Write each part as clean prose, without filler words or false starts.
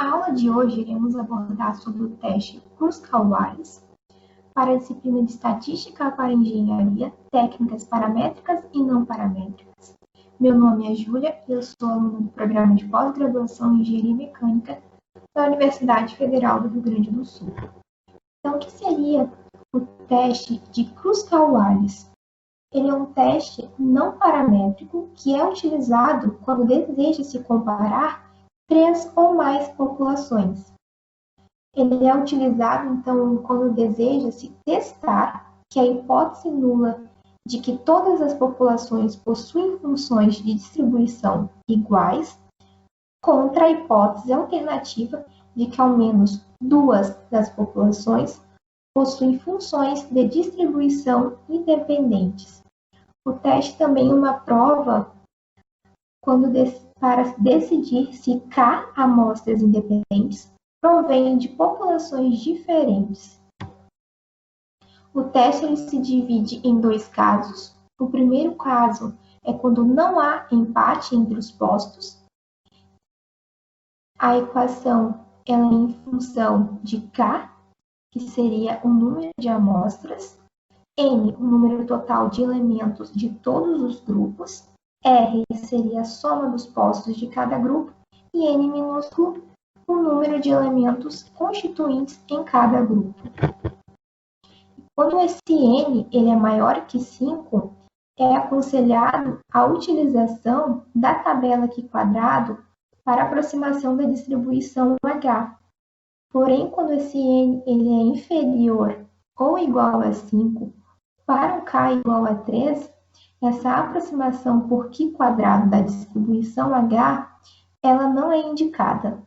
Na aula de hoje, iremos abordar sobre o teste Kruskal-Wallis para a disciplina de Estatística para Engenharia, Técnicas Paramétricas e Não Paramétricas. Meu nome é Júlia e eu sou aluna do Programa de Pós-Graduação em Engenharia Mecânica da Universidade Federal do Rio Grande do Sul. Então, o que seria o teste de Kruskal-Wallis? Ele é um teste não paramétrico que é utilizado quando deseja-se comparar 3 ou mais populações. Ele é utilizado, então, quando deseja-se testar que a hipótese nula de que todas as populações possuem funções de distribuição iguais contra a hipótese alternativa de que ao menos 2 das populações possuem funções de distribuição independentes. O teste também é uma prova para decidir se K amostras independentes provêm de populações diferentes. O teste ele se divide em 2 casos. O primeiro caso é quando não há empate entre os postos. A equação ela é em função de K, que seria o número de amostras, N, o número total de elementos de todos os grupos, R seria a soma dos postos de cada grupo e N minúsculo, o número de elementos constituintes em cada grupo. Quando esse N ele é maior que 5, é aconselhado a utilização da tabela aqui quadrado para aproximação da distribuição H. Porém, quando esse N ele é inferior ou igual a 5, para um K igual a 3, essa aproximação por Qi quadrado da distribuição H, ela não é indicada.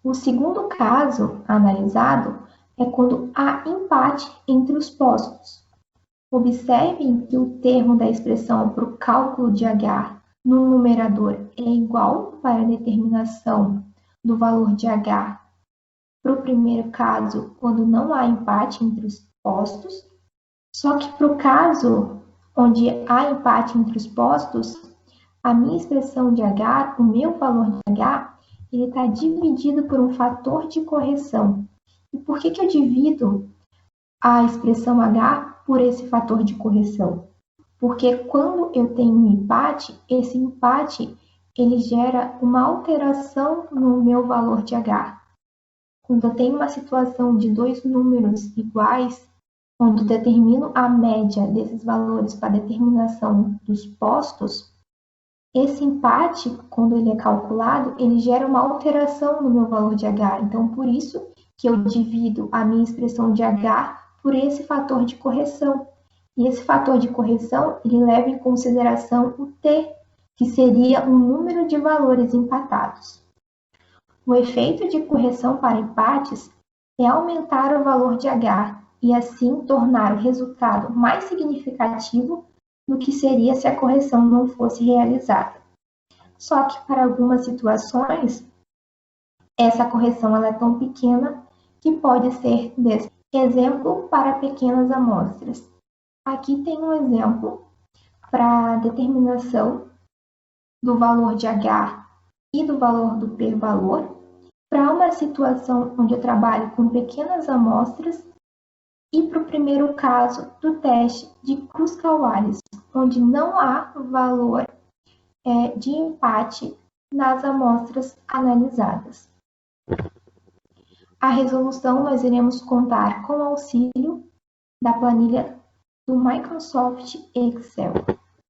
O segundo caso analisado é quando há empate entre os postos. Observem que o termo da expressão para o cálculo de H no numerador é igual para a determinação do valor de H para o primeiro caso, quando não há empate entre os postos, só que para o caso onde há empate entre os postos, a minha expressão de H, o meu valor de H, ele está dividido por um fator de correção. E por que eu divido a expressão H por esse fator de correção? Porque quando eu tenho um empate, esse empate ele gera uma alteração no meu valor de H. Quando eu tenho uma situação de 2 números iguais, quando determino a média desses valores para a determinação dos postos, esse empate, quando ele é calculado, ele gera uma alteração no meu valor de H. Então, por isso que eu divido a minha expressão de H por esse fator de correção. E esse fator de correção, ele leva em consideração o T, que seria o número de valores empatados. O efeito de correção para empates é aumentar o valor de H e assim tornar o resultado mais significativo do que seria se a correção não fosse realizada. Só que para algumas situações, essa correção ela é tão pequena que pode ser desse exemplo para pequenas amostras. Aqui tem um exemplo para determinação do valor de H e do valor do p-valor para uma situação onde eu trabalho com pequenas amostras e para o primeiro caso do teste de Kruskal-Wallis, onde não há valor de empate nas amostras analisadas. A resolução nós iremos contar com o auxílio da planilha do Microsoft Excel.